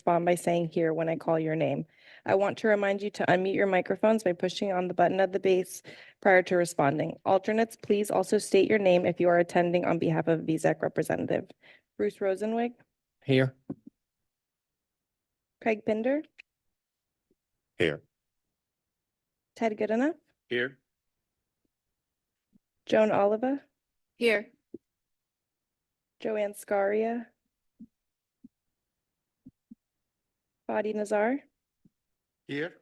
respond by saying here when I call your name. I want to remind you to unmute your microphones by pushing on the button at the base prior to responding. Alternates, please also state your name if you are attending on behalf of VZAC representative. Bruce Rosenwig, Here. Craig Pinder, Here. Ted Goodenough, Here. Joan Oliva, Here. Joanne Scaria, Fadi Nazar, Here.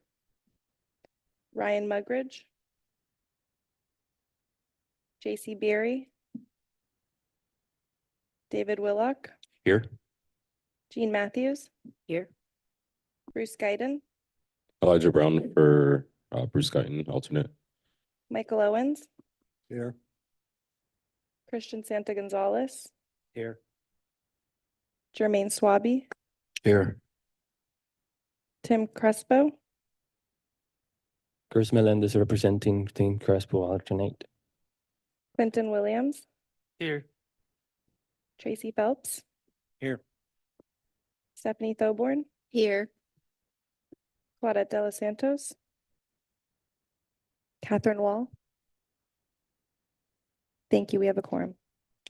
Ryan Mugridge, J.C. Beery, David Willock, Here. Jean Matthews, Here. Bruce Guyton, Elijah Brown for Bruce Guyton, alternate. Michael Owens, Here. Christian Santa Gonzalez, Here. Jermaine Swaby, Here. Tim Crespo, Chris Melendez representing Team Crespo alternate. Clinton Williams, Here. Tracy Phelps, Here. Stephanie Thoborn, Here. Claudette De Los Santos, Catherine Wall. Thank you. We have a quorum.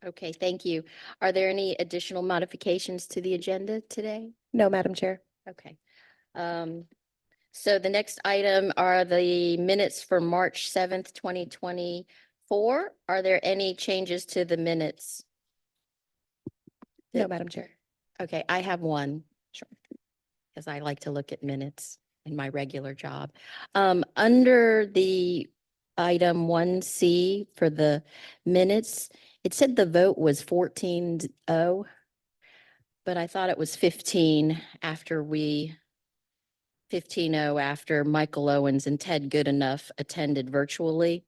Okay, thank you. Are there any additional modifications to the agenda today? No, Madam Chair. Okay. So the next item are the minutes for March 7th, 2024. Are there any changes to the minutes? No, Madam Chair. Okay, I have one. Sure. Because I like to look at minutes in my regular job. Under the item 1C for the minutes, it said the vote was 14-0, but I thought it was 15 after 15-0 after Michael Owens and Ted Goodenough attended virtually.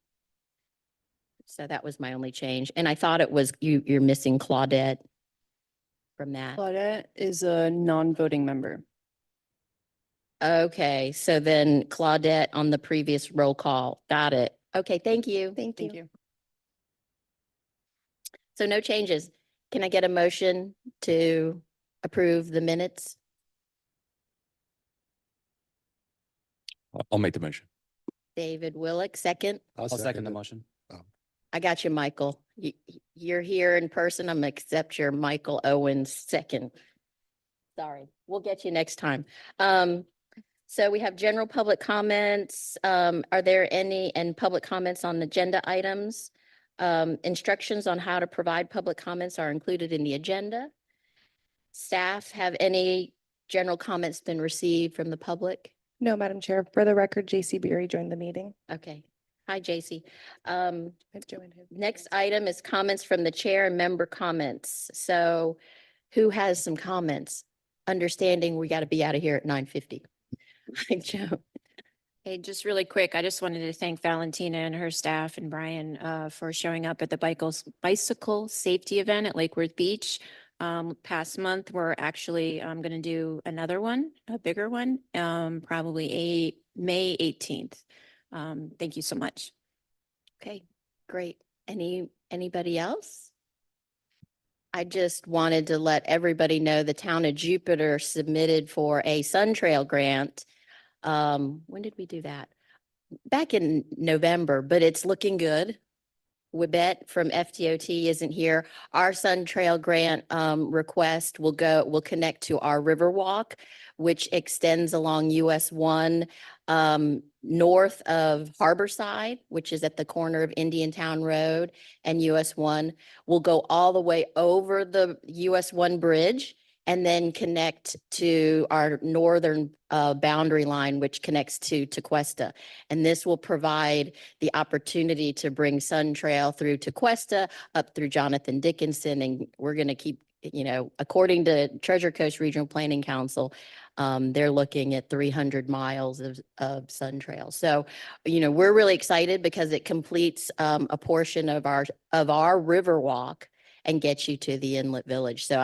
So that was my only change. And I thought it was you're missing Claudette from that. Claudette is a non-voting member. Okay, so then Claudette on the previous roll call. Got it. Okay, thank you. Thank Thank you. you. So no changes. Can I get a motion to approve the minutes? I'll make the motion. David Willick, second. I'll second the motion. I got you, Michael. You're here in person. I'm gonna accept your Michael Owens second. Sorry, we'll get you next time. So we have general public comments. Are there any public comments on agenda items? Instructions on how to provide public comments are included in the agenda. Staff, have any general comments been received from the public? No, Madam Chair. For the record, J.C. Beery joined the meeting. Okay. Hi, JC. Joanne. Next item is comments from the chair and member comments. So who has some comments? Understanding we got to be out of here at 9:50. Hi, Joe. Hey, just really quick, I just wanted to thank Valentina and her staff and Brian for showing up at the bicycle safety event at Lake Worth Beach. Past month, we're actually going to do another one, a bigger one, probably May 18th. Thank you so much. Okay, great. Anybody else? I just wanted to let everybody know the town of Jupiter submitted for a Sun Trail grant. When did we do that? Back in November, but it's looking good. Wibet from FTOT isn't here. Our Sun Trail grant request will connect to our Riverwalk, which extends along US 1 north of Harborside, which is at the corner of Indiantown Road and US 1. Will go all the way over the US 1 bridge and then connect to our northern boundary line, which connects to Tequesta. And this will provide the opportunity to bring Sun Trail through Tequesta, up through Jonathan Dickinson, and we're going to keep, according to Treasure Coast Regional Planning Council, they're looking at 300 miles of Sun Trail. So, we're really excited because it completes a portion of our Riverwalk and gets you to the Inlet Village. So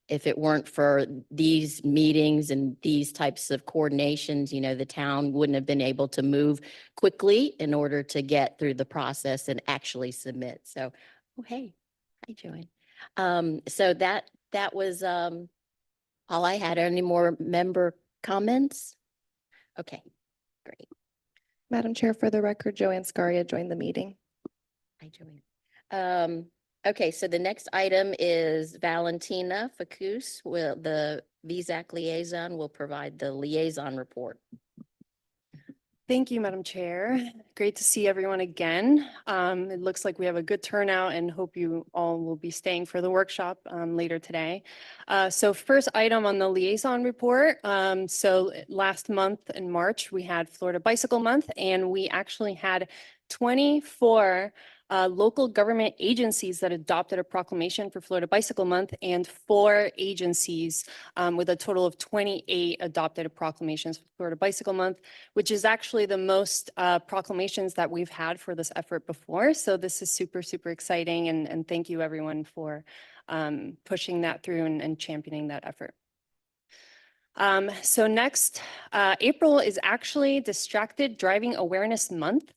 if it weren't for these meetings and these types of coordinations, the town wouldn't have been able to move quickly in order to get through the process and actually submit. So, oh, hey, hi, Joanne. So that was all all I had. Any more member comments? Okay, great. Madam Chair, for the record, Joanne Scaria joined the meeting. Hi, Joanne. Okay, so the next item is Valentina Facus, the VSAC liaison will provide the liaison report. Thank you, Madam Chair. Great to see everyone again. It looks like we have a good turnout and hope you all will be staying for the workshop later today. So first item on the liaison report. So last month in March, we had Florida Bicycle Month, and we actually had 24 local government agencies that adopted a proclamation for Florida Bicycle Month, and 4 agencies with a total of 28 adopted proclamations for Florida Bicycle Month, which is actually the most proclamations that we've had for this effort before. So this is super, super exciting. And thank you everyone for pushing that through and championing that effort. So next, April is actually Distracted Driving Awareness Month.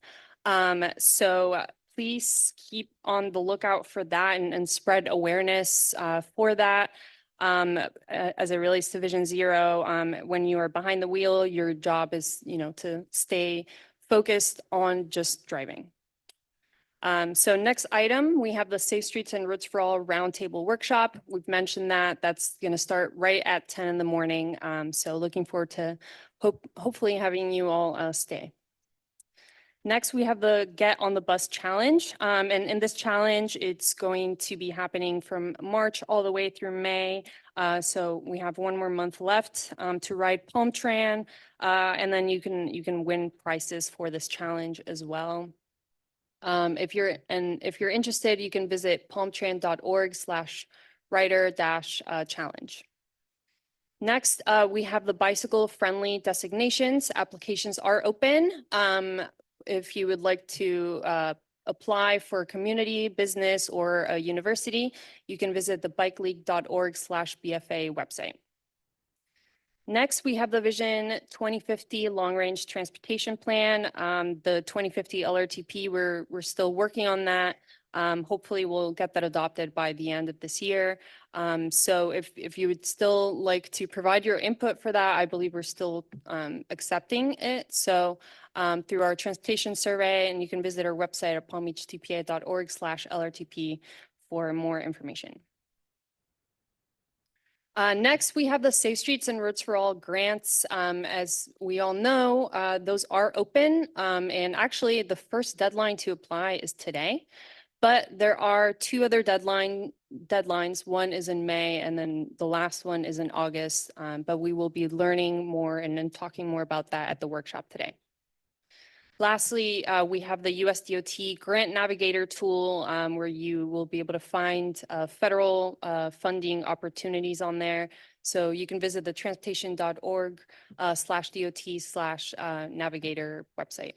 So please keep on the lookout for that and spread awareness for that. As it relates to Vision Zero, when you are behind the wheel, your job is, to stay focused on just driving. So next item, we have the Safe Streets and Routes for All Roundtable Workshop. We've mentioned that that's going to start right at 10 in the morning. So looking forward to hopefully having you all stay. Next, we have the Get on the Bus Challenge. And in this challenge, it's going to be happening from March all the way through May. So we have one more month left to ride Palm Tran. And then you can win prizes for this challenge as well. If you're interested, you can visit palmtran.org/rider-challenge. Next, we have the bicycle friendly designations. Applications are open. If you would like to apply for a community, business, or a university, you can visit the bikeleague.org/BFA website. Next, we have the Vision 2050 Long Range Transportation Plan. The 2050 LRTP, we're still working on that. Hopefully we'll get that adopted by the end of this year. So if you would still like to provide your input for that, I believe we're still accepting it. So through our transportation survey, and you can visit our website at palmbeachtpa.org/LRTP for more information. Next, we have the Safe Streets and Routes for All grants. As we all know, those are open. And actually, the first deadline to apply is today. But there are 2 other deadlines. One is in May, and then the last one is in August. But we will be learning more and talking more about that at the workshop today. Lastly, we have the USDOT Grant Navigator tool, where you will be able to find federal funding opportunities on there. So you can visit the transportation.org/DOT/navigator website.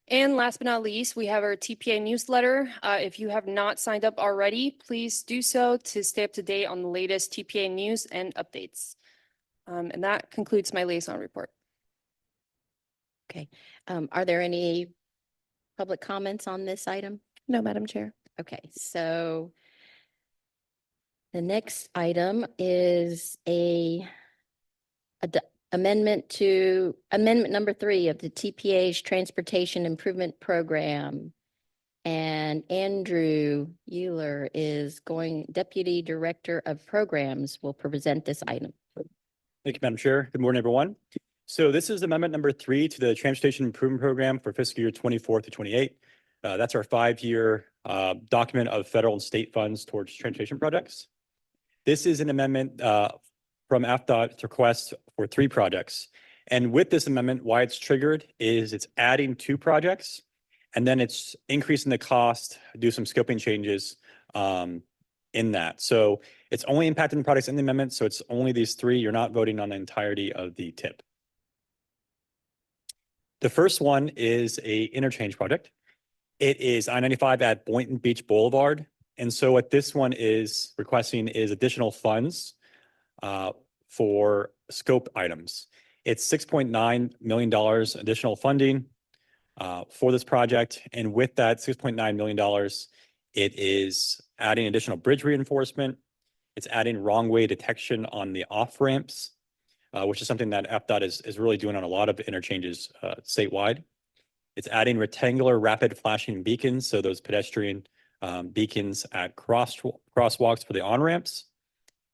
And last but not least, we have our TPA newsletter. If you have not signed up already, please do so to stay up to date on the latest TPA news and updates. And that concludes my liaison report. Okay, are there any public comments on this item? No, Madam Chair. Okay, so the next item is amendment number 3 of the TPA's Transportation Improvement Program. And Andrew Euler is Deputy Director of Programs, will present this item. Thank you, Madam Chair. Good morning, everyone. So this is amendment number 3 to the Transportation Improvement Program for fiscal year 24 to 28. That's our 5-year document of federal and state funds towards transportation projects. This is an amendment from AFDOT's request for 3 projects. And with this amendment, why it's triggered is it's adding 2 projects, and then it's increasing the cost, do some scoping changes in that. So it's only impacting the projects in the amendment. So it's only these 3. You're not voting on the entirety of the TIP. The first one is a interchange project. It is I-95 at Boynton Beach Boulevard. And so what this one is requesting is additional funds for scope items. It's $6.9 million additional funding for this project. And with that $6.9 million, it is adding additional bridge reinforcement. It's adding wrong way detection on the off ramps, which is something that FDOT is really doing on a lot of interchanges statewide. It's adding rectangular rapid flashing beacons, so those pedestrian beacons at crosswalks for the on-ramps.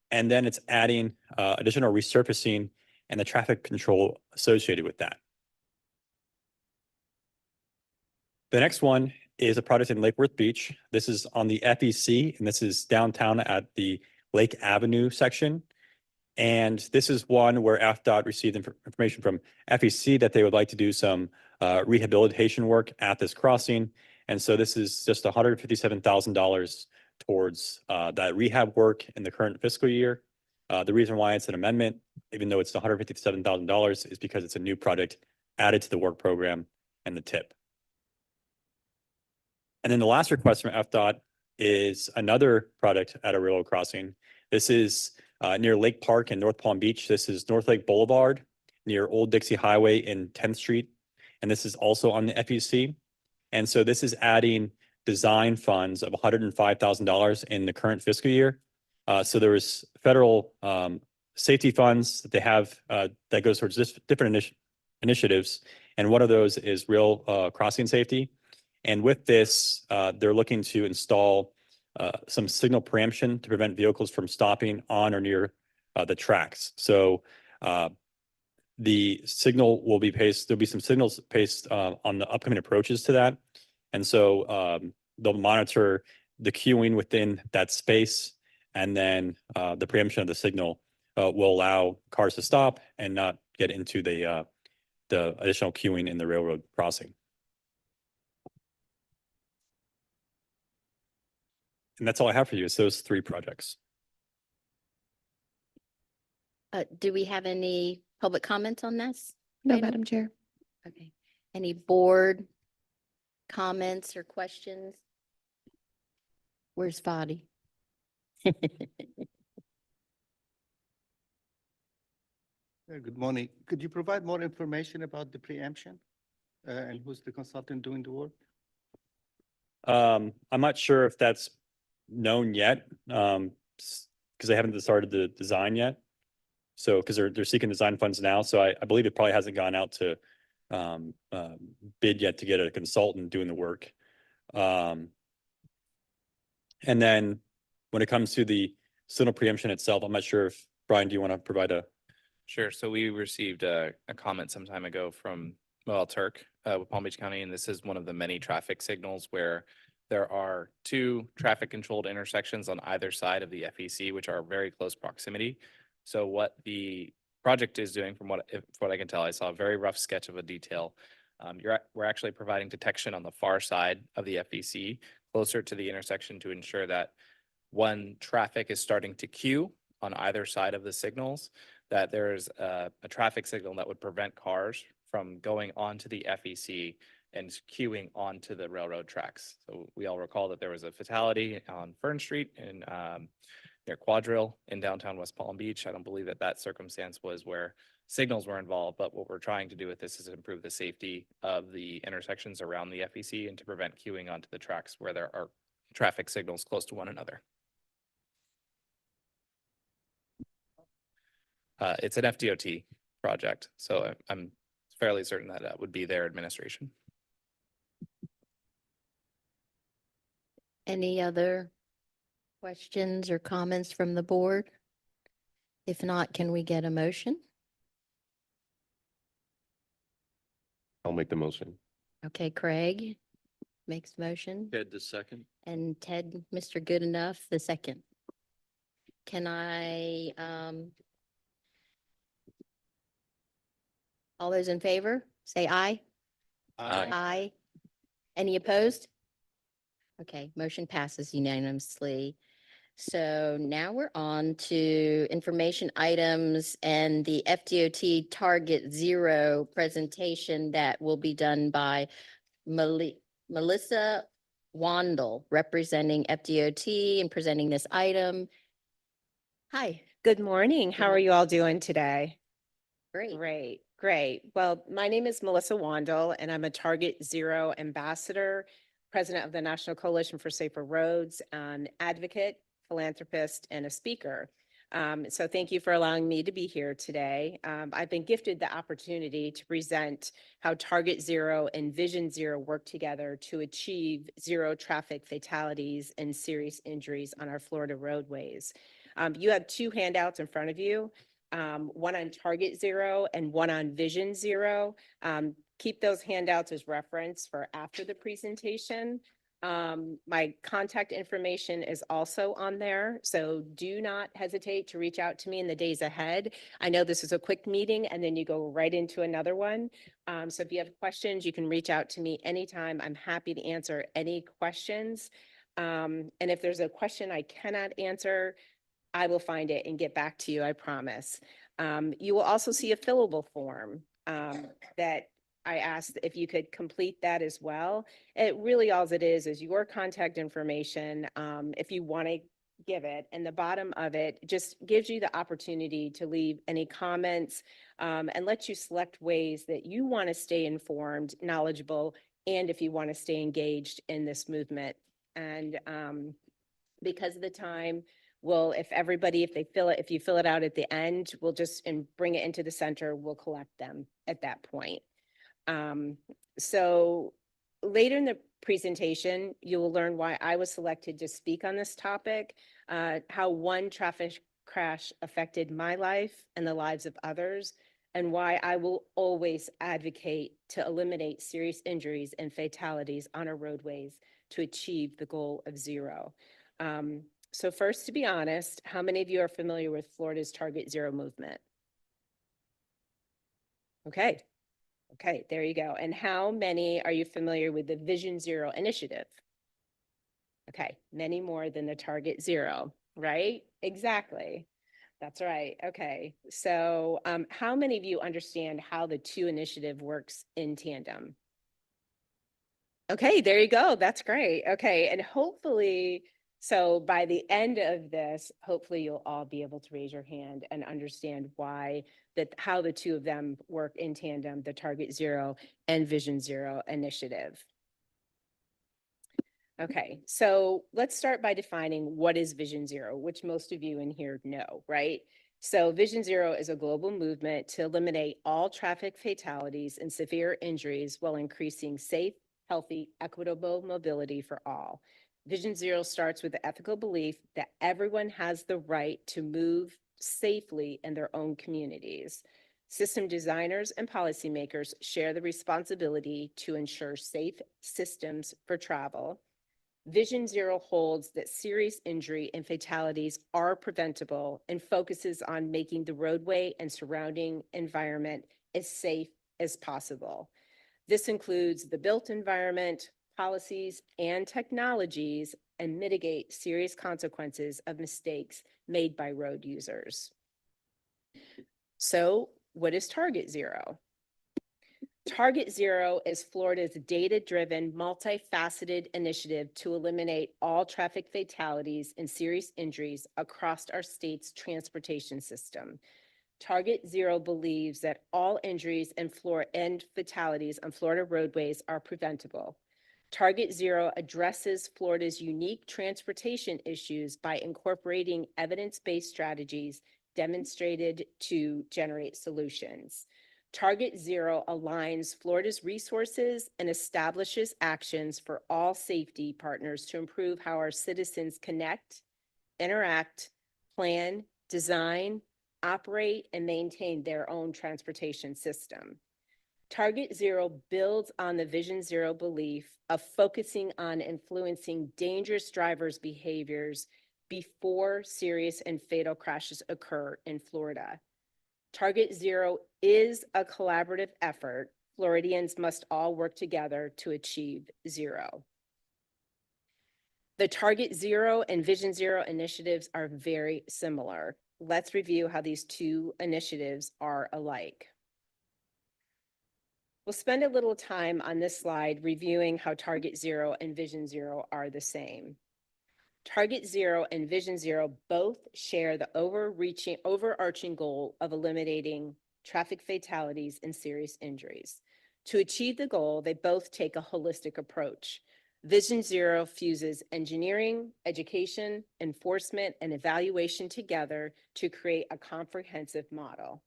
And then it's adding additional resurfacing and the traffic control associated with that. The next one is a project in Lake Worth Beach. This is on the FEC, and this is downtown at the Lake Avenue section. And this is one where FDOT received information from FEC that they would like to do some rehabilitation work at this crossing. And so this is just $157,000 towards that rehab work in the current fiscal year. The reason why it's an amendment, even though it's $157,000, is because it's a new project added to the work program and the tip. And then the last request from FDOT is another project at a railroad crossing. This is near Lake Park in North Palm Beach. This is North Lake Boulevard near Old Dixie Highway in 10th Street. And this is also on the FEC. And so this is adding design funds of $105,000 in the current fiscal year. So there was federal safety funds that they have that goes towards different initiatives. And one of those is rail crossing safety. And with this, they're looking to install some signal preemption to prevent vehicles from stopping on or near the tracks. So the signal will be pasted, there'll be some signals pasted on the upcoming approaches to that. And so they'll monitor the queuing within that space, and then the preemption of the signal will allow cars to stop and not get into the additional queuing in the railroad crossing. And that's all I have for you. It's those three projects. Do we have any public comments on this? No, item? Madam Chair. Okay. Any board comments or questions? Where's Fadi? Good morning. Could you provide more information about the preemption and who's the consultant doing the work? I'm not sure if that's known yet, because they haven't started the design yet. So, because they're seeking design funds now, so I believe it probably hasn't gone out to bid yet to get a consultant doing the work. And then when it comes to the signal preemption itself, I'm not sure if, Brian, do you want to provide a? Sure. So we received a comment some time ago from Turk with Palm Beach County, and this is one of the many traffic signals where there are two traffic controlled intersections on either side of the FEC, which are very close proximity. So what the project is doing, from what I can tell, I saw a very rough sketch of a detail. We're actually providing detection on the far side of the FEC, closer to the intersection, to ensure that when traffic is starting to queue on either side of the signals, that there's a traffic signal that would prevent cars from going onto the FEC and queuing onto the railroad tracks. So we all recall that there was a fatality on Fern Street in near Quadrille in downtown West Palm Beach. I don't believe that circumstance was where signals were involved, but what we're trying to do with this is improve the safety of the intersections around the FEC and to prevent queuing onto the tracks where there are traffic signals close to one another. It's an FDOT project, so I'm fairly certain that that would be their administration. Any other questions or comments from the board? If not, can we get a motion? I'll make the motion. Okay, Craig makes motion, Ted, the second. and Ted, Mr. Goodenough, the second. Can I, all those in favor, say aye. Aye. Any opposed? Okay, motion passes unanimously. So now we're on to information items and the FDOT Target Zero presentation that will be done by Melissa Wandel, representing FDOT and presenting this item. Hi, Good morning. How are you all doing today? great. Great. Well, my name is Melissa Wandel, and I'm a Target Zero ambassador, president of the National Coalition for Safer Roads, and advocate philanthropist, and a speaker. So thank you for allowing me to be here today. I've been gifted the opportunity to present how Target Zero and Vision Zero work together to achieve zero traffic fatalities and serious injuries on our Florida roadways. You have two handouts in front of you, one on Target Zero and one on Vision Zero. Keep those handouts as reference for after the presentation. My contact information is also on there, so do not hesitate to reach out to me in the days ahead. I know this is a quick meeting and then you go right into another one. So if you have questions, you can reach out to me anytime. I'm happy to answer any questions. And if there's a question I cannot answer, I will find it and get back to you, I promise. You will also see a fillable form that I asked if you could complete that as well. It really, all it is your contact information, if you want to give it. And the bottom of it just gives you the opportunity to leave any comments and let you select ways that you want to stay informed, knowledgeable, and if you want to stay engaged in this movement. And because of the time, if you fill it out at the end, we'll just, and bring it into the center, we'll collect them at that point. So later in the presentation, you will learn why I was selected to speak on this topic, how one traffic crash affected my life and the lives of others, and why I will always advocate to eliminate serious injuries and fatalities on our roadways to achieve the goal of zero. So first, to be honest, how many of you are familiar with Florida's Target Zero movement? Okay. Okay, there you go. And how many are you familiar with the Vision Zero initiative? Okay, many more than the Target Zero, right? Exactly. That's right. Okay, so how many of you understand how the two initiative works in tandem? Okay, there you go. That's great. Okay, and hopefully, so by the end of this, hopefully you'll all be able to raise your hand and understand how the two of them work in tandem, the Target Zero and Vision Zero initiative. Okay, so let's start by defining what is Vision Zero, which most of you in here know, right? So Vision Zero is a global movement to eliminate all traffic fatalities and severe injuries while increasing safe, healthy, equitable mobility for all. Vision Zero starts with the ethical belief that everyone has the right to move safely in their own communities. System designers and policymakers share the responsibility to ensure safe systems for travel. Vision Zero holds that serious injury and fatalities are preventable and focuses on making the roadway and surrounding environment as safe as possible. This includes the built environment, policies, and technologies, and mitigate serious consequences of mistakes made by road users. So, what is Target Zero? Target Zero is Florida's data-driven, multifaceted initiative to eliminate all traffic fatalities and serious injuries across our state's transportation system. Target Zero believes that all injuries and fatalities on Florida roadways are preventable. Target Zero addresses Florida's unique transportation issues by incorporating evidence-based strategies demonstrated to generate solutions. Target Zero aligns Florida's resources and establishes actions for all safety partners to improve how our citizens connect, interact, plan, design, operate, and maintain their own transportation system. Target Zero builds on the Vision Zero belief of focusing on influencing dangerous drivers' behaviors before serious and fatal crashes occur in Florida. Target Zero is a collaborative effort. Floridians must all work together to achieve zero. The Target Zero and Vision Zero initiatives are very similar. Let's review how these two initiatives are alike. We'll spend a little time on this slide reviewing how Target Zero and Vision Zero are the same. Target Zero and Vision Zero both share the overarching goal of eliminating traffic fatalities and serious injuries. To achieve the goal, they both take a holistic approach. Vision Zero fuses engineering, education, enforcement, and evaluation together to create a comprehensive model.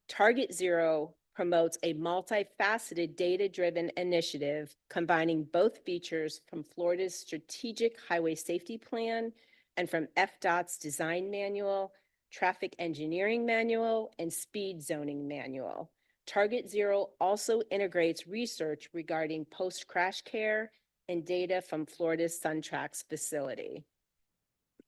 Target Zero promotes a multifaceted data-driven initiative combining both features from Florida's Strategic Highway Safety Plan and from FDOT's Design Manual, Traffic Engineering Manual, and Speed Zoning Manual. Target Zero also integrates research regarding post-crash care and data from Florida's SunTrax facility.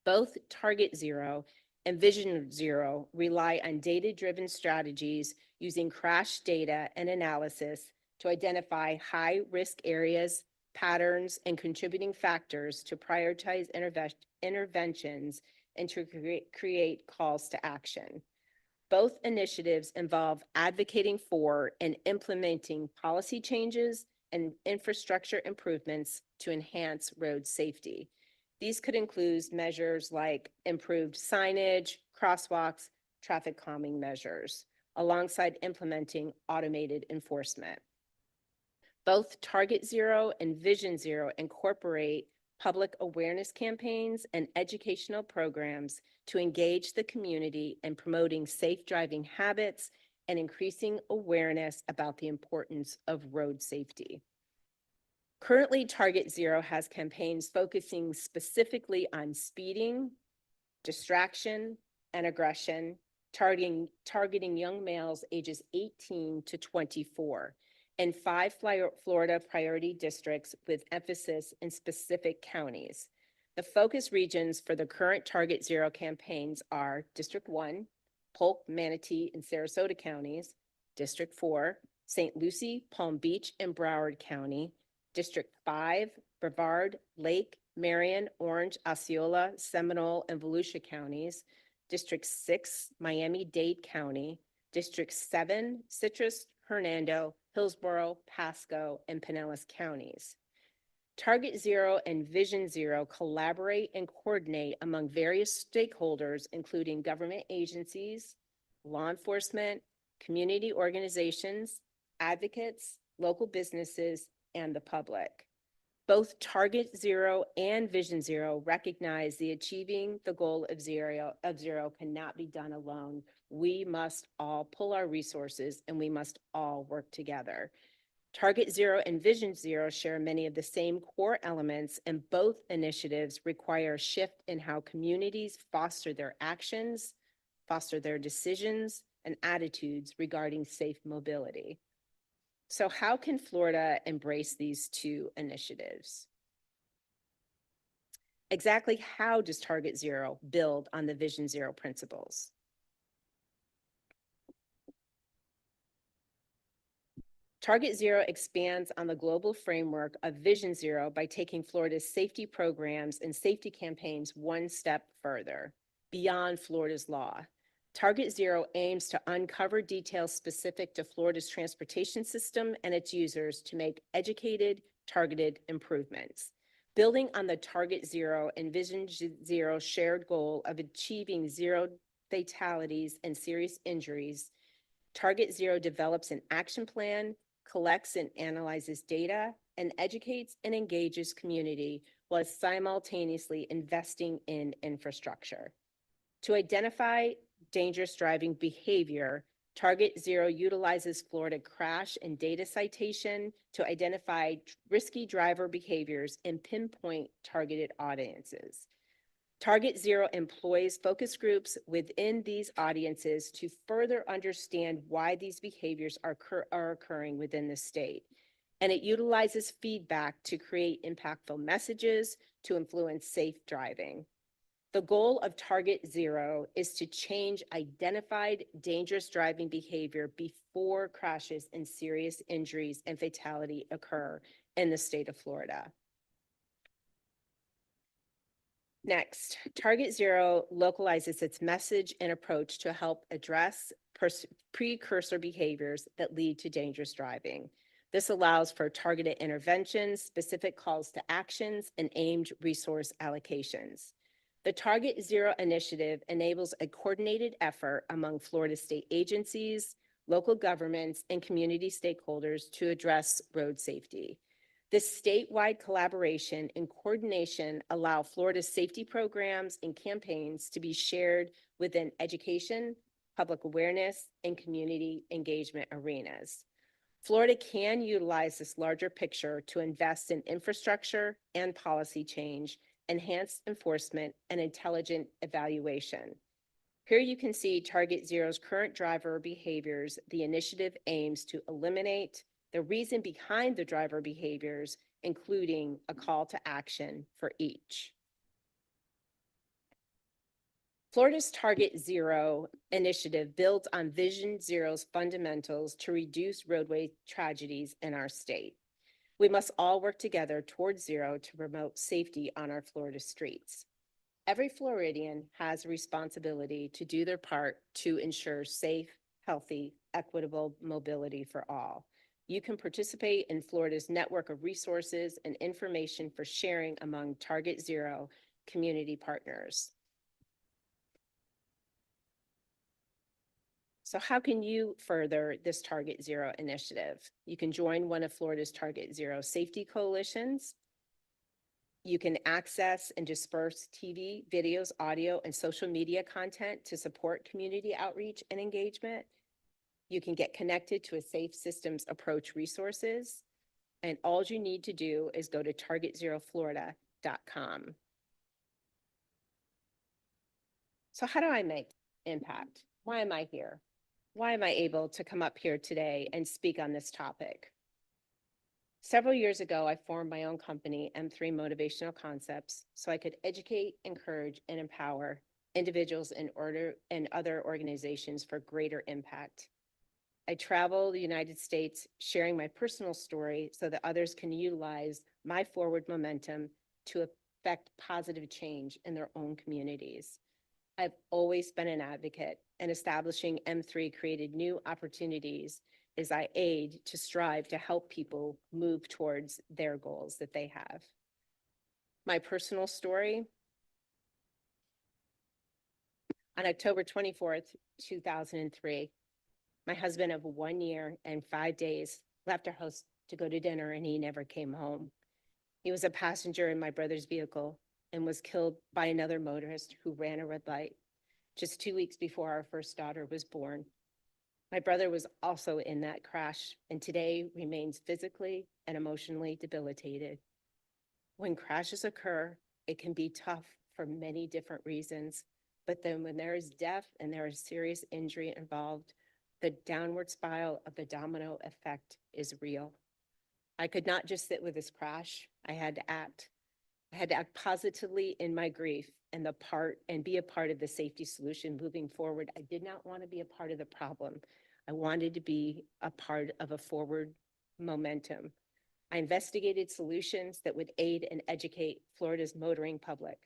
Both Target Zero and Vision Zero rely on data-driven strategies using crash data and analysis to identify high-risk areas, patterns, and contributing factors to prioritize interventions and to create calls to action. Both initiatives involve advocating for and implementing policy changes and infrastructure improvements to enhance road safety. These could include measures like improved signage, crosswalks, traffic calming measures, alongside implementing automated enforcement. Both Target Zero and Vision Zero incorporate public awareness campaigns and educational programs to engage the community in promoting safe driving habits and increasing awareness about the importance of road safety. Currently, Target Zero has campaigns focusing specifically on speeding, distraction, and aggression, targeting young males ages 18 to 24 in 5 Florida priority districts with emphasis in specific counties. The focus regions for the current Target Zero campaigns are District 1, Polk, Manatee, and Sarasota counties, District 4, St. Lucie, Palm Beach, and Broward County, District 5, Brevard, Lake, Marion, Orange, Osceola, Seminole, and Volusia counties, District 6, Miami-Dade County, District 7, Citrus, Hernando, Hillsborough, Pasco, and Pinellas counties. Target Zero and Vision Zero collaborate and coordinate among various stakeholders, including government agencies, law enforcement, community organizations, advocates, local businesses, and the public. Both Target Zero and Vision Zero recognize the achieving the goal of zero cannot be done alone. We must all pull our resources and we must all work together. Target Zero and Vision Zero share many of the same core elements, and both initiatives require a shift in how communities foster their actions, foster their decisions, and attitudes regarding safe mobility. So how can Florida embrace these two initiatives? Exactly how does Target Zero build on the Vision Zero principles? Target Zero expands on the global framework of Vision Zero by taking Florida's safety programs and safety campaigns one step further, beyond Florida's law. Target Zero aims to uncover details specific to Florida's transportation system and its users to make educated, targeted improvements. Building on the Target Zero and Vision Zero shared goal of achieving zero fatalities and serious injuries, Target Zero develops an action plan, collects and analyzes data, and educates and engages community while simultaneously investing in infrastructure. To identify dangerous driving behavior, Target Zero utilizes Florida crash and data citation to identify risky driver behaviors and pinpoint targeted audiences. Target Zero employs focus groups within these audiences to further understand why these behaviors are occurring within the state. And it utilizes feedback to create impactful messages to influence safe driving. The goal of Target Zero is to change identified dangerous driving behavior before crashes and serious injuries and fatality occur in the state of Florida. Next, Target Zero localizes its message and approach to help address precursor behaviors that lead to dangerous driving. This allows for targeted interventions, specific calls to actions, and aimed resource allocations. The Target Zero initiative enables a coordinated effort among Florida state agencies, local governments, and community stakeholders to address road safety. This statewide collaboration and coordination allow Florida's safety programs and campaigns to be shared within education, public awareness, and community engagement arenas. Florida can utilize this larger picture to invest in infrastructure and policy change, enhanced enforcement, and intelligent evaluation. Here you can see Target Zero's current driver behaviors. The initiative aims to eliminate the reason behind the driver behaviors, including a call to action for each. Florida's Target Zero initiative builds on Vision Zero's fundamentals to reduce roadway tragedies in our state. We must all work together towards zero to promote safety on our Florida streets. Every Floridian has a responsibility to do their part to ensure safe, healthy, equitable mobility for all. You can participate in Florida's network of resources and information for sharing among Target Zero community partners. So how can you further this Target Zero initiative? You can join one of Florida's Target Zero safety coalitions. You can access and disperse TV, videos, audio, and social media content to support community outreach and engagement. You can get connected to a safe systems approach resources. And all you need to do is go to targetzeroflorida.com. So how do I make impact? Why am I here? Why am I able to come up here today and speak on this topic? Several years ago, I formed my own company, M3 Motivational Concepts, so I could educate, encourage, and empower individuals and other organizations for greater impact. I travel the United States sharing my personal story so that others can utilize my forward momentum to affect positive change in their own communities. I've always been an advocate, and establishing M3 created new opportunities as I aid to strive to help people move towards their goals that they have. My personal story: on October 24th, 2003, my husband of 1 year and 5 days left our house to go to dinner, and he never came home. He was a passenger in my brother's vehicle and was killed by another motorist who ran a red light just 2 weeks before our first daughter was born. My brother was also in that crash and today remains physically and emotionally debilitated. When crashes occur, it can be tough for many different reasons, but then when there is death and there is serious injury involved, the downward spiral of the domino effect is real. I could not just sit with this crash. I had to act. I had to act positively in my grief and be a part of the safety solution moving forward. I did not want to be a part of the problem. I wanted to be a part of a forward momentum. I investigated solutions that would aid and educate Florida's motoring public.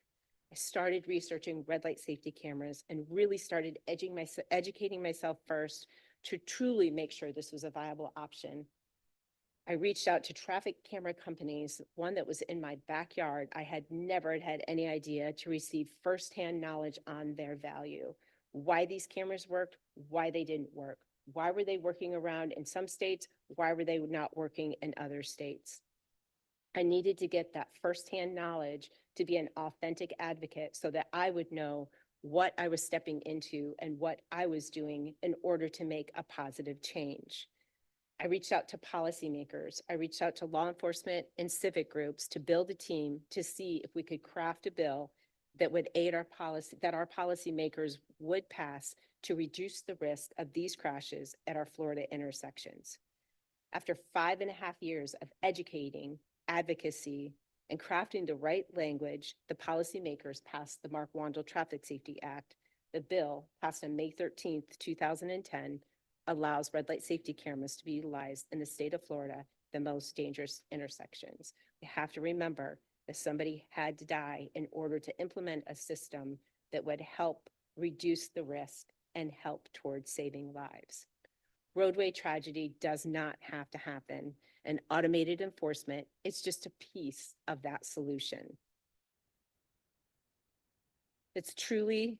I started researching red light safety cameras and really started educating myself first to truly make sure this was a viable option. I reached out to traffic camera companies, one that was in my backyard. I had never had any idea, to receive firsthand knowledge on their value, why these cameras worked, why they didn't work, why were they working around in some states, why were they not working in other states. I needed to get that firsthand knowledge to be an authentic advocate so that I would know what I was stepping into and what I was doing in order to make a positive change. I reached out to policymakers. I reached out to law enforcement and civic groups to build a team to see if we could craft a bill that would aid our policy, that our policymakers would pass to reduce the risk of these crashes at our Florida intersections. After 5.5 years of educating, advocacy, and crafting the right language, the policymakers passed the Mark Wandel Traffic Safety Act. The bill, passed on May 13th, 2010, allows red light safety cameras to be utilized in the state of Florida, the most dangerous intersections. We have to remember that somebody had to die in order to implement a system that would help reduce the risk and help towards saving lives. Roadway tragedy does not have to happen, and automated enforcement is just a piece of that solution. It's truly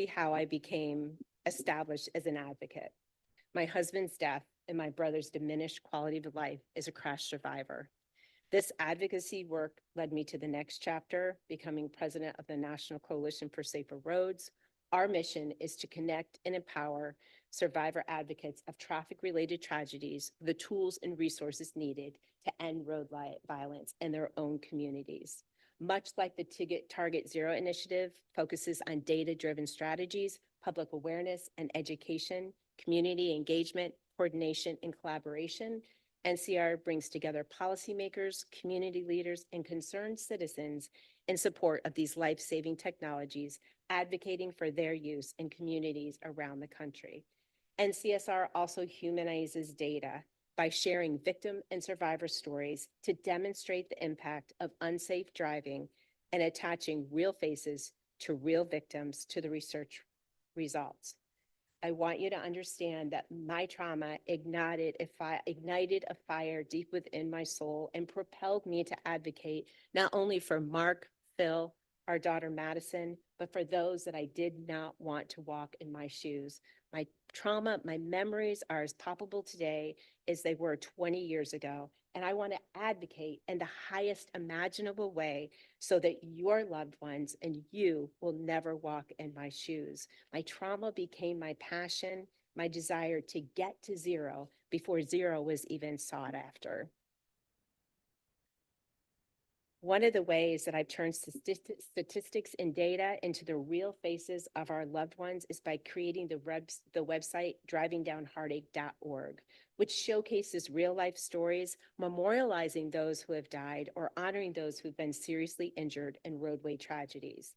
how I became established as an advocate. My husband's death and my brother's diminished quality of life as a crash survivor. This advocacy work led me to the next chapter, becoming president of the National Coalition for Safer Roads. Our mission is to connect and empower survivor advocates of traffic-related tragedies with the tools and resources needed to end road violence in their own communities. Much like the Target Zero initiative focuses on data-driven strategies, public awareness and education, community engagement, coordination, and collaboration, NCR brings together policymakers, community leaders, and concerned citizens in support of these life-saving technologies, advocating for their use in communities around the country. NCSR also humanizes data by sharing victim and survivor stories to demonstrate the impact of unsafe driving and attaching real faces to real victims to the research results. I want you to understand that my trauma ignited a fire deep within my soul and propelled me to advocate not only for Mark, Phil, our daughter Madison, but for those that I did not want to walk in my shoes. My trauma, my memories are as palpable today as they were 20 years ago. And I want to advocate in the highest imaginable way so that your loved ones and you will never walk in my shoes. My trauma became my passion, my desire to get to zero before zero was even sought after. One of the ways that I've turned statistics and data into the real faces of our loved ones is by creating the website drivingdownheartache.org, which showcases real life stories, memorializing those who have died or honoring those who've been seriously injured in roadway tragedies.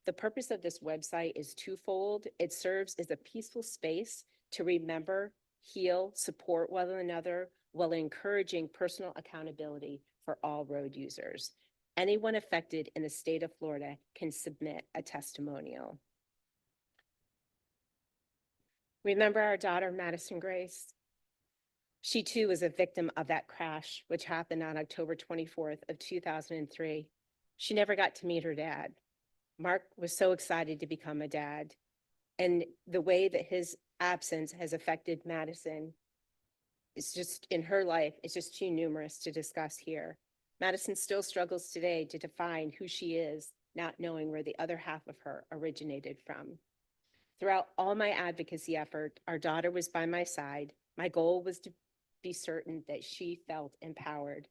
The purpose of this website is twofold. It serves as a peaceful space to remember, heal, support one another while encouraging personal accountability for all road users. Anyone affected in the state of Florida can submit a testimonial. Remember our daughter, Madison Grace? She too was a victim of that crash, which happened on October 24th of 2003. She never got to meet her dad. Mark was so excited to become a dad, and the way that his absence has affected Madison is just in her life, it's just too numerous to discuss here. Madison still struggles today to define who she is, not knowing where the other half of her originated from. Throughout all my advocacy effort, our daughter was by my side. My goal was to be certain that she felt empowered.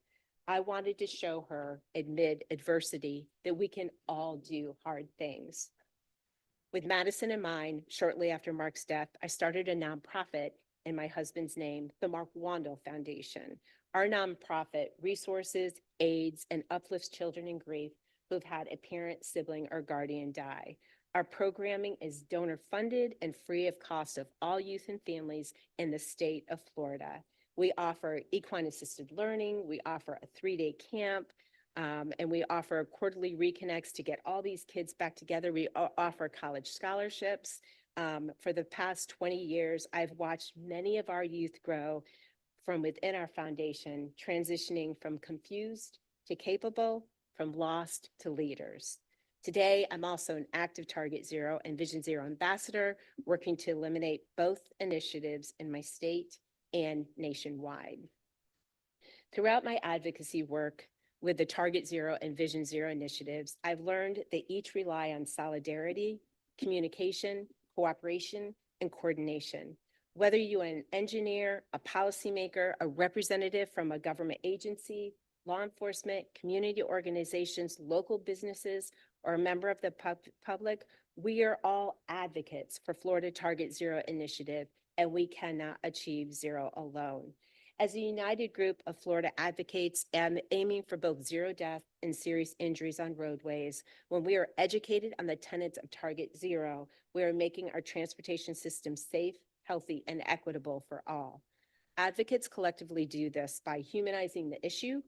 I wanted to show her amid adversity that we can all do hard things. With Madison in mind, shortly after Mark's death, I started a nonprofit in my husband's name, the Mark Wandel Foundation. Our nonprofit resources, aids, and uplifts children in grief who've had a parent, sibling, or guardian die. Our programming is donor funded and free of cost of all youth and families in the state of Florida. We offer equine assisted learning, we offer a 3-day camp, and we offer quarterly reconnects to get all these kids back together. We offer college scholarships. For the past 20 years, I've watched many of our youth grow from within our foundation, transitioning from confused to capable, from lost to leaders. Today, I'm also an active Target Zero and Vision Zero ambassador, working to eliminate both initiatives in my state and nationwide. Throughout my advocacy work with the Target Zero and Vision Zero initiatives, I've learned they each rely on solidarity, communication, cooperation, and coordination. Whether you are an engineer, a policymaker, a representative from a government agency, law enforcement, community organizations, local businesses, or a member of the public, we are all advocates for Florida Target Zero initiative, and we cannot achieve zero alone. As a united group of Florida advocates and aiming for both zero death and serious injuries on roadways, when we are educated on the tenets of Target Zero, we are making our transportation system safe, healthy, and equitable for all. Advocates collectively do this by humanizing the issue,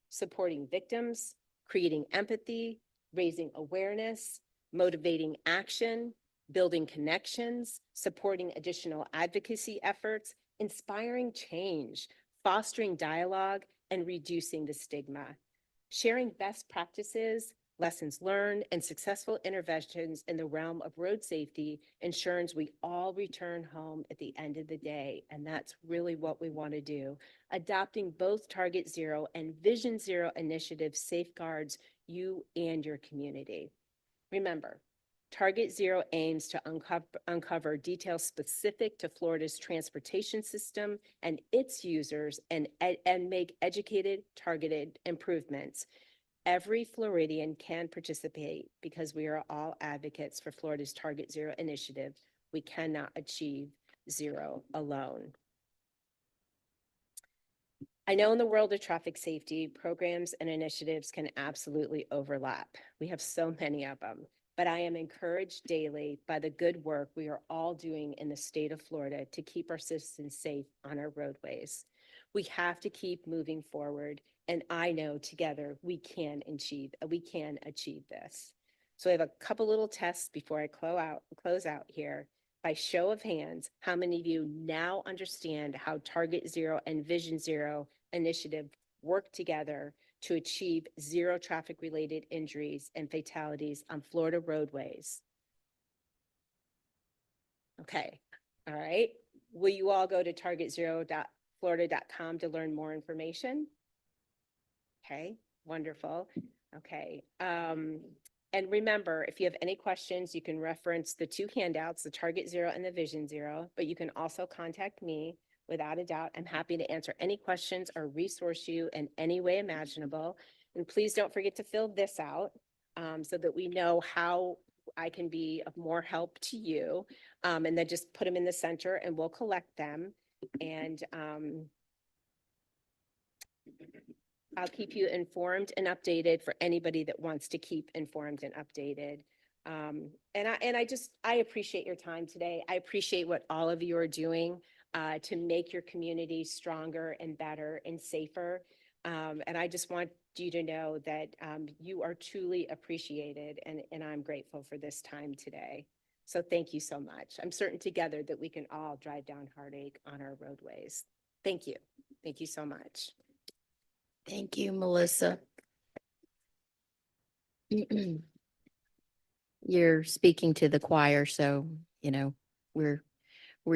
supporting victims, creating empathy, raising awareness, motivating action, building connections, supporting additional advocacy efforts, inspiring change, fostering dialogue, and reducing the stigma. Sharing best practices, Lessons learned and successful interventions in the realm of road safety ensures we all return home at the end of the day. And that's really what we want to do. Adopting both Target Zero and Vision Zero initiatives safeguards you and your community. Remember, Target Zero aims to uncover details specific to Florida's transportation system and its users and make educated, targeted improvements. Every Floridian can participate because we are all advocates for Florida's Target Zero initiative. We cannot achieve zero alone. I know in the world of traffic safety, programs and initiatives can absolutely overlap. We have so many of them, but I am encouraged daily by the good work we are all doing in the state of Florida to keep our citizens safe on our roadways. We have to keep moving forward, and I know together we can achieve this. So I have a couple little tests before I close out here. By show of hands, how many of you now understand how Target Zero and Vision Zero initiative work together to achieve zero traffic-related injuries and fatalities on Florida roadways? Okay, all right. Will you all go to targetzero.florida.com to learn more information? Okay, wonderful. Okay. And remember, if you have any questions, you can reference the two handouts, the Target Zero and the Vision Zero, but you can also contact me. Without a doubt, I'm happy to answer any questions or resource you in any way imaginable. And please don't forget to fill this out so that we know how I can be of more help to you. And then just put them in the center and we'll collect them. And I'll keep you informed and updated for anybody that wants to keep informed and updated. I appreciate your time today. I appreciate what all of you are doing to make your community stronger and better and safer. And I just want you to know that you are truly appreciated, and I'm grateful for this time today. So thank you so much. I'm certain together that we can all drive down heartache on our roadways. Thank you. Thank you so much. Thank you, Melissa. You're speaking to the choir, so, you know, we're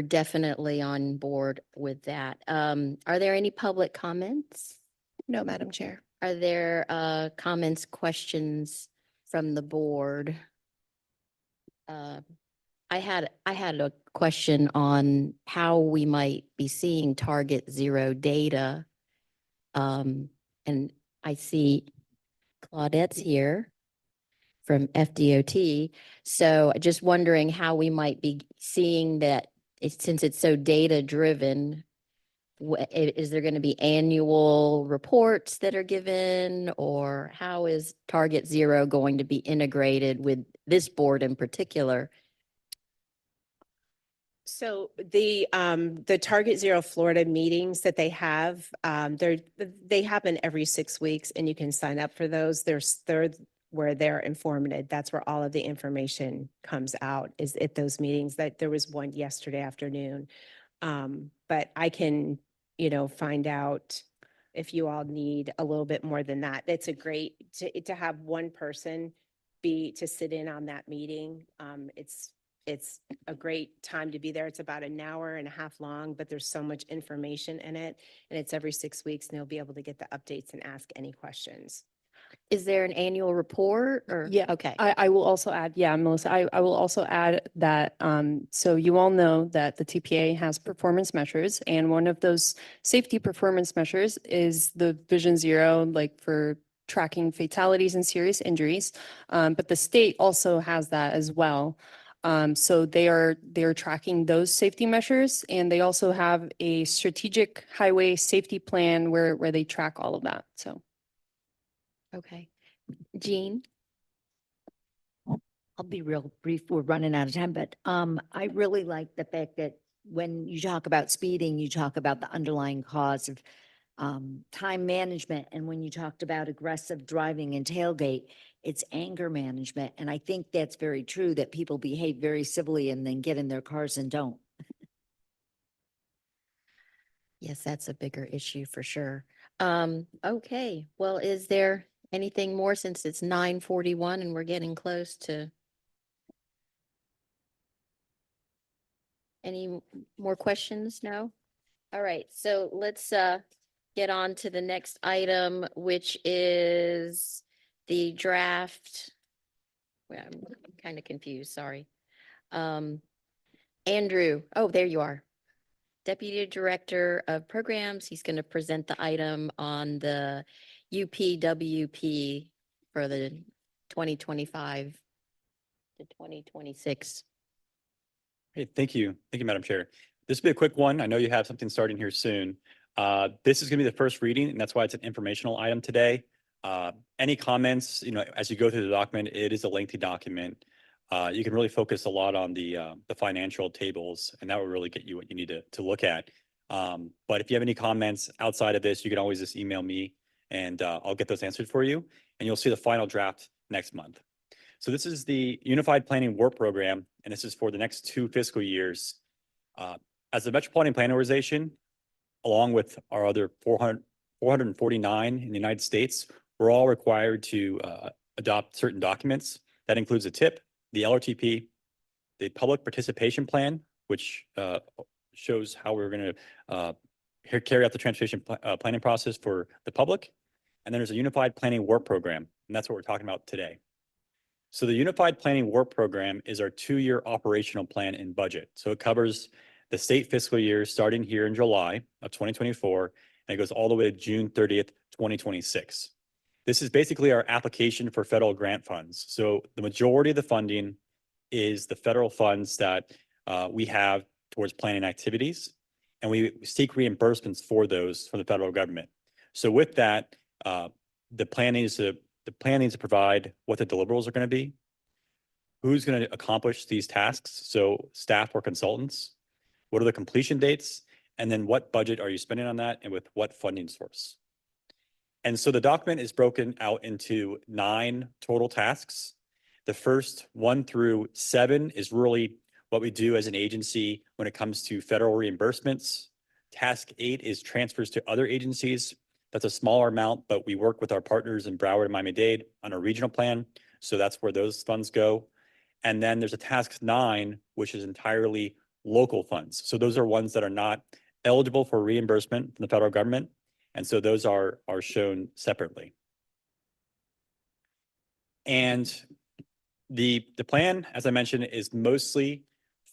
definitely on board with that. Are there any public comments? No, Madam Chair. Are there comments, questions from the board? I had a question on how we might be seeing Target Zero data. And I see Claudette's here from FDOT. So just wondering how we might be seeing that since it's so data driven, is there going to be annual reports that are given, or how is Target Zero going to be integrated with this board in particular? So the Target Zero Florida meetings that they have, they happen every 6 weeks, and you can sign up for those. They're where they're informative. That's where all of the information comes out, is at those meetings. That there was one yesterday afternoon. But I can, find out if you all need a little bit more than that. It's a great to have one person to sit in on that meeting. It's a great time to be there. It's about an hour and a half long, but there's so much information in it, and it's every 6 weeks, and they'll be able to get the updates and ask any questions. Is there an annual report or? Yeah. Okay. I will also add, yeah, Melissa, I will also add that, so you all know that the TPA has performance measures, and one of those safety performance measures is the Vision Zero, like for tracking fatalities and serious injuries. But the state also has that as well. So they're tracking those safety measures, and they also have a strategic highway safety plan where they track all of that. So. Okay. Jean? I'll be real brief. We're running out of time, but I really like the fact that when you talk about speeding, you talk about the underlying cause of time management. And when you talked about aggressive driving and tailgate, it's anger management. And I think that's very true, that people behave very civilly and then get in their cars and don't. Yes, that's a bigger issue for sure. Okay, well, is there Anything more since it's 9:41 and we're getting close to? Any more questions? No? All right, so let's get on to the next item, which is the draft. Well, I'm kind of confused, sorry. Andrew, oh, there you are. Deputy Director of Programs, he's going to present the item on the UPWP for the 2025 to 2026. Hey, thank you. Thank you, Madam Chair. This will be a quick one. I know you have something starting here soon. This is going to be the first reading, and that's why it's an informational item today. Any comments, as you go through the document, it is a lengthy document. You can really focus a lot on the financial tables, and that will really get you what you need to look at. But if you have any comments outside of this, you can always just email me, and I'll get those answered for you. And you'll see the final draft next month. So this is the Unified Planning Work Program, and this is for the next 2 fiscal years. As the Metropolitan Planning Organization, along with our other 449 in the United States, we're all required to adopt certain documents. That includes a TIP, the LRTP, the Public Participation Plan, which shows how we're going to carry out the transportation planning process for the public. And then there's a Unified Planning Work Program, and that's what we're talking about today. So the Unified Planning Work Program is our 2-year operational plan and budget. So it covers the state fiscal year starting here in July of 2024, and it goes all the way to June 30th, 2026. This is basically our application for federal grant funds. So the majority of the funding is the federal funds that we have towards planning activities, and we seek reimbursements for those from the federal government. So with that, the plan needs to provide what the deliverables are going to be, who's going to accomplish these tasks, so staff or consultants, what are the completion dates, and then what budget are you spending on that and with what funding source. And so the document is broken out into 9 total tasks. The first 1 through 7 is really what we do as an agency when it comes to federal reimbursements. Task 8 is transfers to other agencies. That's a smaller amount, but we work with our partners in Broward and Miami-Dade on a regional plan. So that's where those funds go. And then there's a task 9, which is entirely local funds. So those are ones that are not eligible for reimbursement from the federal government. And so those are shown separately. And the plan, as I mentioned, is mostly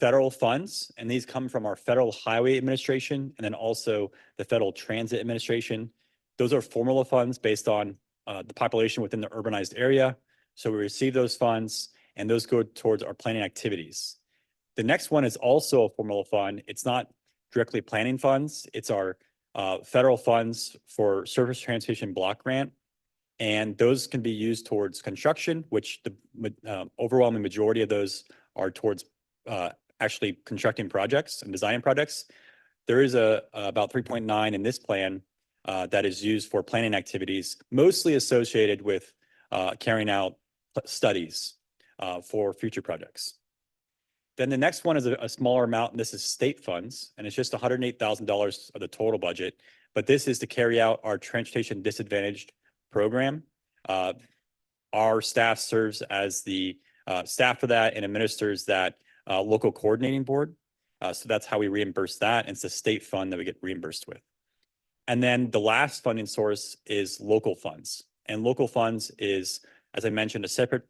federal funds, and these come from our Federal Highway Administration and then also the Federal Transit Administration. Those are formula funds based on the population within the urbanized area. So we receive those funds, and those go towards our planning activities. The next one is also a formula fund. It's not directly planning funds. It's our federal funds for Surface Transportation Block Grant. And those can be used towards construction, which the overwhelming majority of those are towards actually constructing projects and designing projects. There is about 3.9 in this plan that is used for planning activities, mostly associated with carrying out studies for future projects. Then the next one is a smaller amount, and this is state funds, and it's just $108,000 of the total budget. But this is to carry out our transportation disadvantaged program. Our staff serves as the staff for that and administers that local coordinating board. So that's how we reimburse that. And it's a state fund that we get reimbursed with. And then the last funding source is local funds. And local funds is, as I mentioned, a separate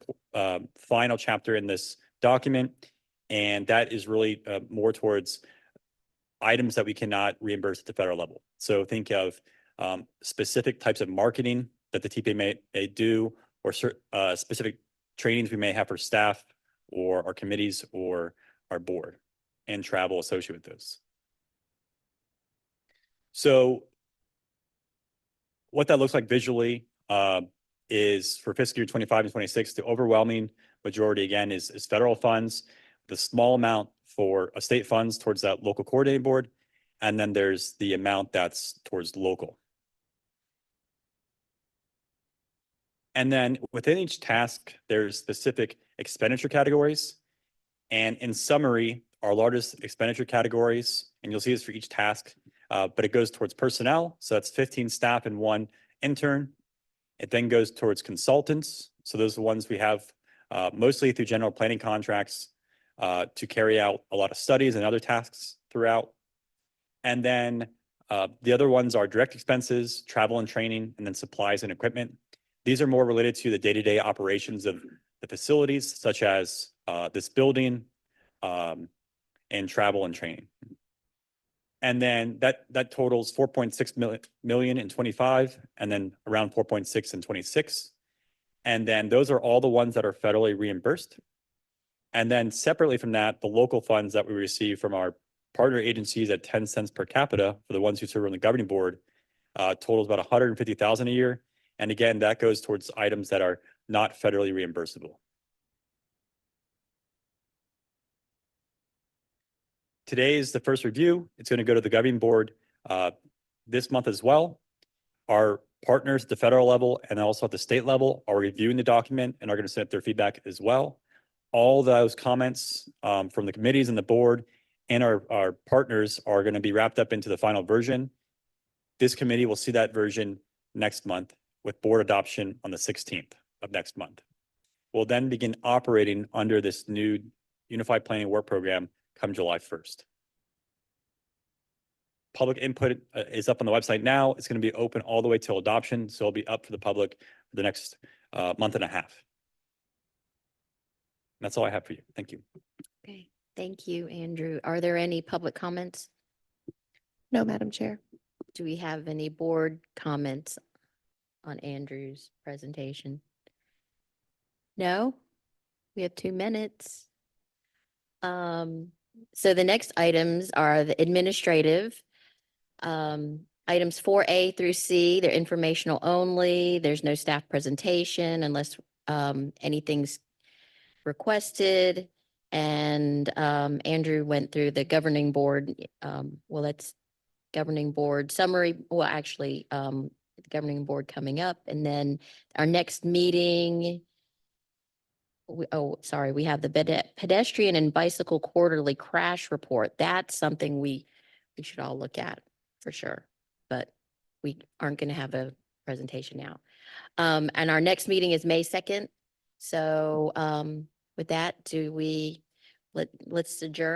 final chapter in this document. And that is really more towards items that we cannot reimburse at the federal level. So think of specific types of marketing that the TPA may do, or specific trainings we may have for staff or our committees or our board, and travel associated with those. So what that looks like visually is for fiscal year 25 and 26, the overwhelming majority, again, is federal funds, the small amount for state funds towards that local coordinating board, and then there's the amount that's towards local. And then within each task, there's specific expenditure categories. And in summary, our largest expenditure categories, and you'll see this for each task, but it goes towards personnel. So that's 15 staff and 1 intern. It then goes towards consultants. So those are the ones we have mostly through general planning contracts to carry out a lot of studies and other tasks throughout. And then the other ones are direct expenses, travel and training, and then supplies and equipment. These are more related to the day-to-day operations of the facilities, such as this building and travel and training. And then that totals 4.6 million in 25, and then around 4.6 in 26. And then those are all the ones that are federally reimbursed. And then separately from that, the local funds that we receive from our partner agencies at 10 cents per capita for the ones who serve on the governing board totals about 150,000 a year. And again, that goes towards items that are not federally reimbursable. Today is the first review. It's going to go to the governing board this month as well. Our partners at the federal level and also at the state level are reviewing the document and are going to send their feedback as well. All those comments from the committees and the board and our partners are going to be wrapped up into the final version. This committee will see that version next month with board adoption on the 16th of next month. We'll then begin operating under this new Unified Planning Work Program come July 1st. Public input is up on the website now. It's going to be open all the way till adoption, so it'll be up for the public for the next month and a half. That's all I have for you. Thank you. Okay, thank you, Andrew. Are there any public comments? No, Madam Chair. Do we have any board comments on Andrew's presentation? No? We have 2 minutes. So the next items are the administrative. Items 4A through C, they're informational only. There's no staff presentation unless anything's requested. And Andrew went through the governing board. Well, that's governing board summary. Well, actually, the governing board coming up. And then our next meeting, we have the pedestrian and bicycle quarterly crash report. That's something we should all look at for sure, but we aren't going to have a presentation now. And our next meeting is May 2nd. So with that, let's adjourn.